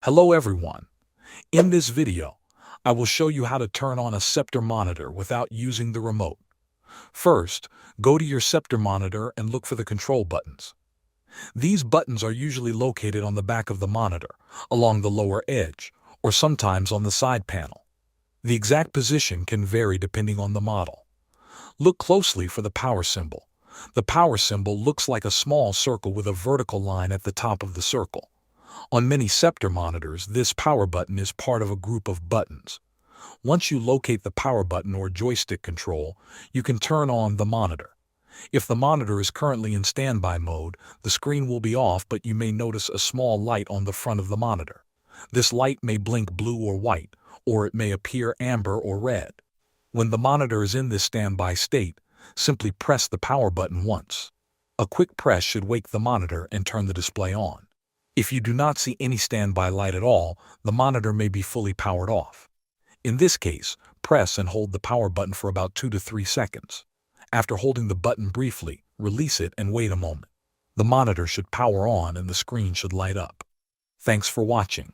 Hello everyone. In this video, I will show you how to turn on a Sceptre monitor without using the remote. First, go to your Sceptre monitor and look for the control buttons. These buttons are usually located on the back of the monitor, along the lower edge, or sometimes on the side panel. The exact position can vary depending on the model. Look closely for the power symbol. The power symbol looks like a small circle with a vertical line at the top of the circle. On many Sceptre monitors, this power button is part of a group of buttons. Once you locate the power button or joystick control, you can turn on the monitor. If the monitor is currently in standby mode, the screen will be off, but you may notice a small light on the front of the monitor. This light may blink blue or white, or it may appear amber or red. When the monitor is in this standby state, simply press the power button once. A quick press should wake the monitor and turn the display on. If you do not see any standby light at all, the monitor may be fully powered off. In this case, press and hold the power button for about 2 to 3 seconds. After holding the button briefly, release it and wait a moment. The monitor should power on and the screen should light up. Thanks for watching.